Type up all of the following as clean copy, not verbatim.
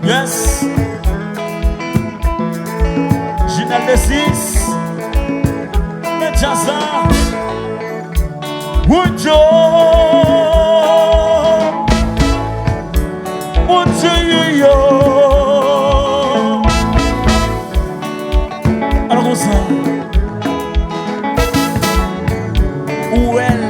Yes. Ginal de 6. Medjaza. Woodjo. Woodjo. Alors comme ça. Où elle?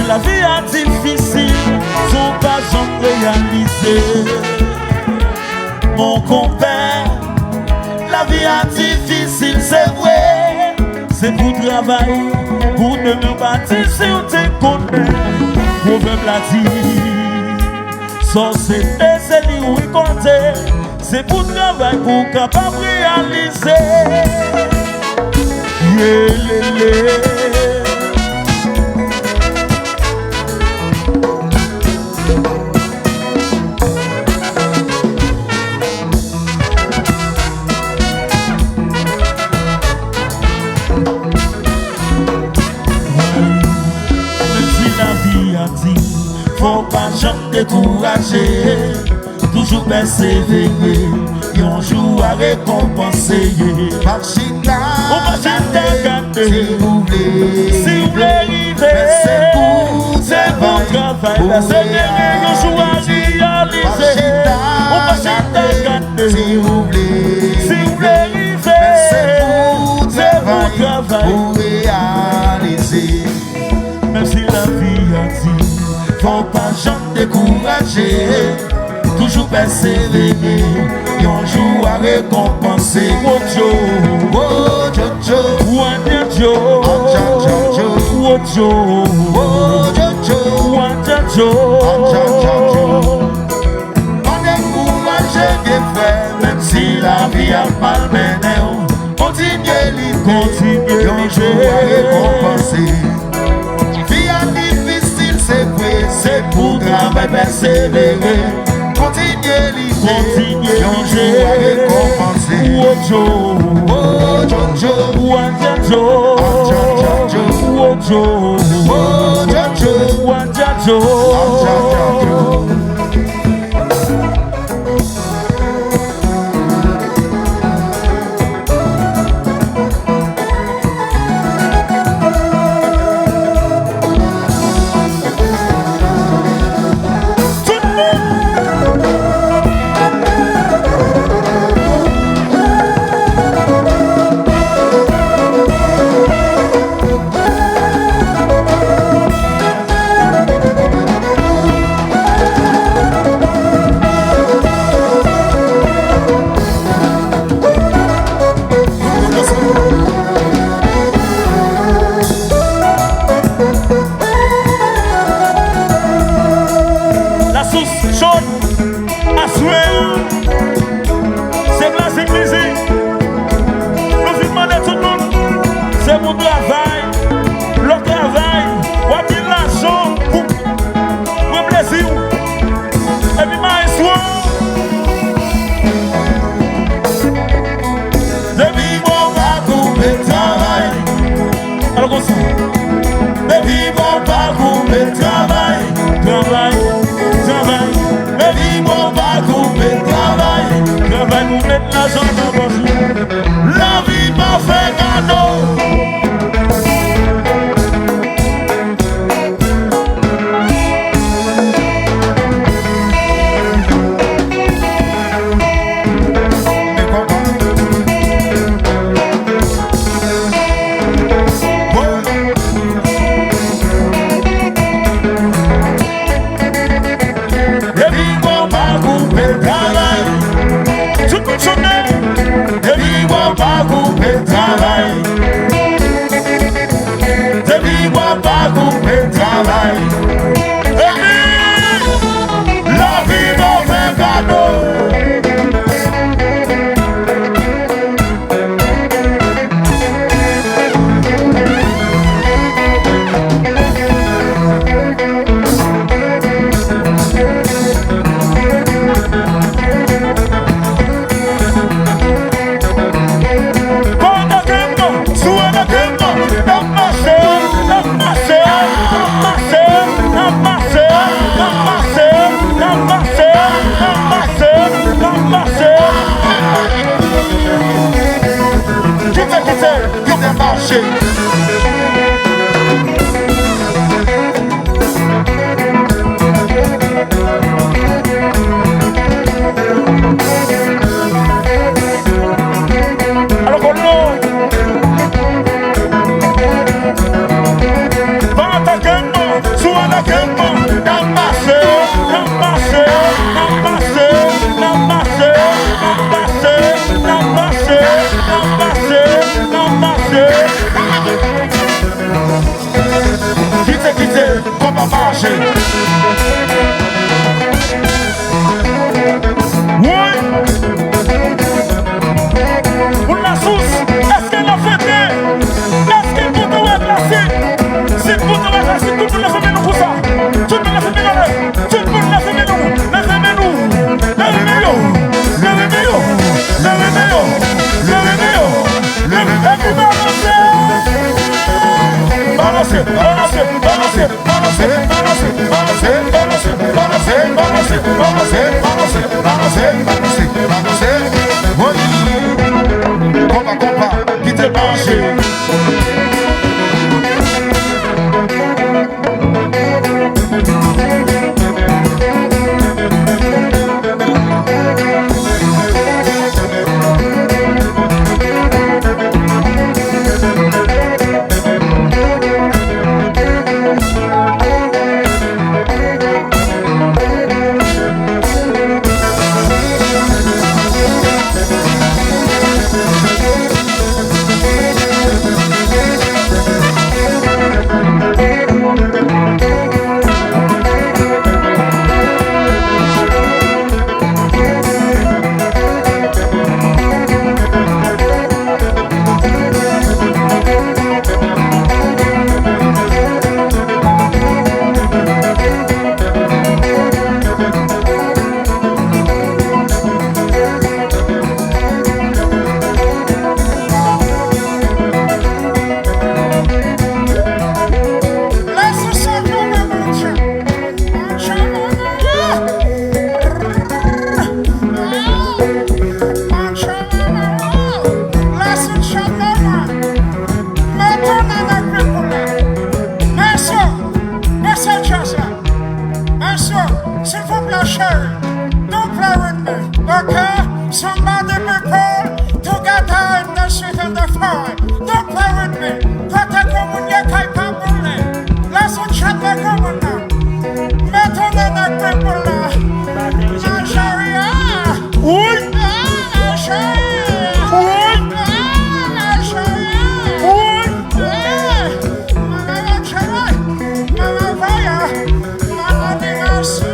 La vie est difficile, son pas jamais réalisé. Mon compère, la vie est difficile, c'est vrai. C'est pour travailler, pour ne me bâtir si on te connaît. Proverbe l'a dit, société c'est lui récolter. C'est pour travailler, pour capable réaliser. Faut pas jamais décourager, toujours persévérer, et un jour à récompenser. Machina, on va s'intergater, si vous voulez arriver, c'est bon travail, persévérer, un jour à réaliser. On va s'intergater, si vous voulez arriver, c'est bon travail, pour réaliser. même si la vie a dit. Faut pas jamais décourager, toujours persévérer, et un jour à récompenser. Wojo, Wojo, Wanjajo, Wojo, Wanjajo. On est courageux, bien frère, même si la vie a mal mené. Continuez l'idée, et un jour à récompenser. C'est pour travailler, persévérer. Continuez l'idée, un jour à récompenser. Wojo, Wanjajo, Wojo, Wanjajo. La vie m'a fait cadeau. marcher. Alors qu'on l'eau. Dans ta gueule, sous la gueule, dans marcher, dans marcher, dans marcher, dans marcher, dans marcher, dans marcher, dans marcher, dans marcher. Quittez, qu'on va marcher. Oui. Pour la sauce, est-ce qu'elle a fait bien? Est-ce qu'elle peut te remplacer? Si pour te remplacer, tout le monde fait bien pour ça. Tout le monde fait bien nous. Tout le monde fait bien nous. Levez-nous. Levez-nous. Levez-nous. Levez-nous. Levez-nous. Levez-nous. Balancez, balancez, balancez, balancez, balancez, balancez, balancez, balancez, balancez, balancez, balancez, balancez, balancez, balancez. Oui, combat, quittez le marché. Somebody people together in the street and the floor. Don't play with me. Protect woman, you can't come with me. Let's chat like a woman. Metal and the people. Nigeria. Oui. Nigeria. Oui. Nigeria. Oui. Mama Chai. Mama Vaya. Mama Dimarsi.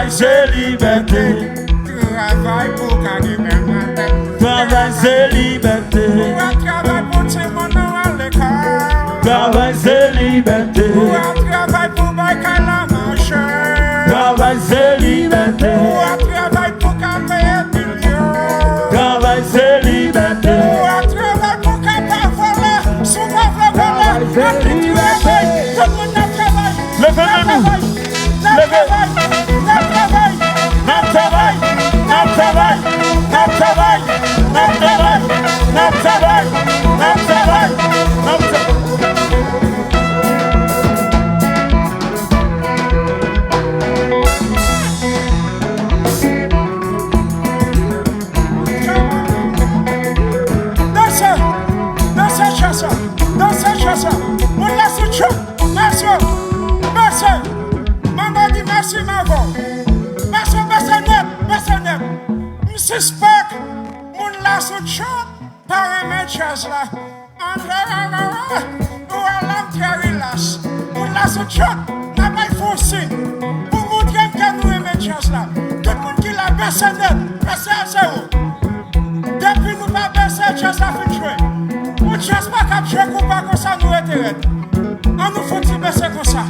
C'est liberté. Travail pour gagner ma tête. Travail c'est liberté. Travail pour tirer mon nom à l'école. Travail c'est liberté. Travail pour bailler la manche. Travail c'est liberté. Travail pour camper millions. Travail c'est liberté. Travail pour camper voler. Souvent voler. C'est liberté. Tout le monde travaille. Levez-nous. Levez. Travail. Travail. suspect, mon la sous chat, par mes chaises là. Ou à l'âme très relax. Mon la sous chat, n'a pas forcé. Pour montrer que nous aimons chaises là. Tout le monde qui l'a baissé net, baissé à zéro. Depuis nous pas baissé, chaises là fait jouer. On ne chasse pas qu'à jouer ou pas comme ça nous intéresse. On nous faut-il baisser comme ça.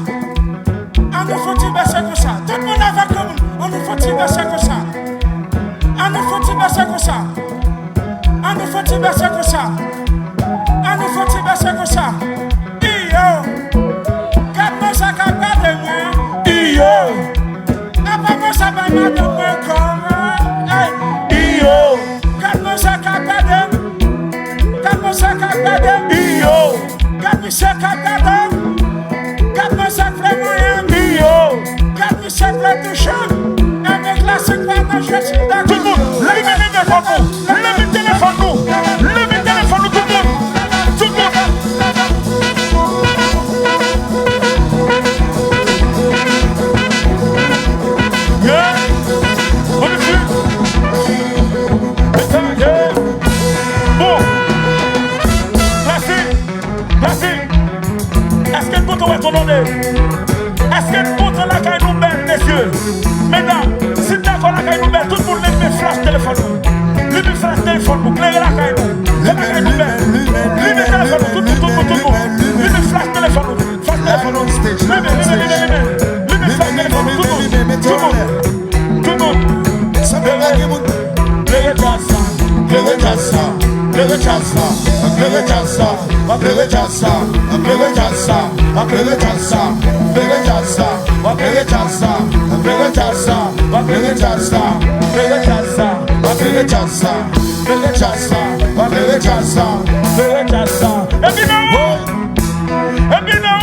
On nous faut-il baisser comme ça. Tout le monde avec nous, on nous faut-il baisser comme ça. On nous faut-il baisser comme ça. On nous faut-il baisser comme ça. On nous faut-il baisser comme ça. Iyo, garde-moi ça qu'à garder moi. Iyo, apparemment ça va me donner comme. Iyo, garde-moi ça qu'à garder. Garde-moi ça qu'à garder. Iyo, garde-moi ça qu'à garder. Garde-moi ça fait moyen. Iyo, garde-moi ça fait toucher. Avec la séquence, je suis d'accord. Tout le monde, levez le téléphone, levez le téléphone, levez le téléphone, tout le monde, tout le monde. Yeah, on est dessus. Yeah. Bon, placez. Est-ce que le bouton est tourné? Est-ce que le bouton là quand nous belle, messieurs? Mesdames, si d'accord la caille nous belle, tout le monde lève mes flash téléphone. Lève mes flash téléphone, vous clairez la caille nous. Lève la caille nous belle. Lève mes téléphones, tout le monde. Lève mes flash téléphone. Flash téléphone. Lève mes flash téléphone, tout le monde. Levez-nous.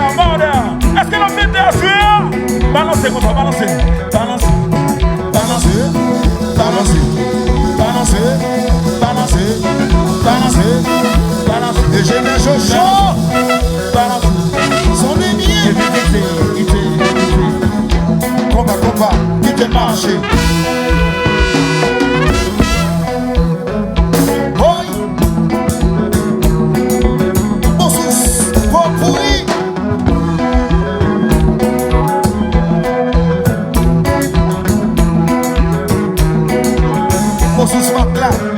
Border. Est-ce que l'on fait des assurer? Balancez, balancez. marcher. Moses Matla.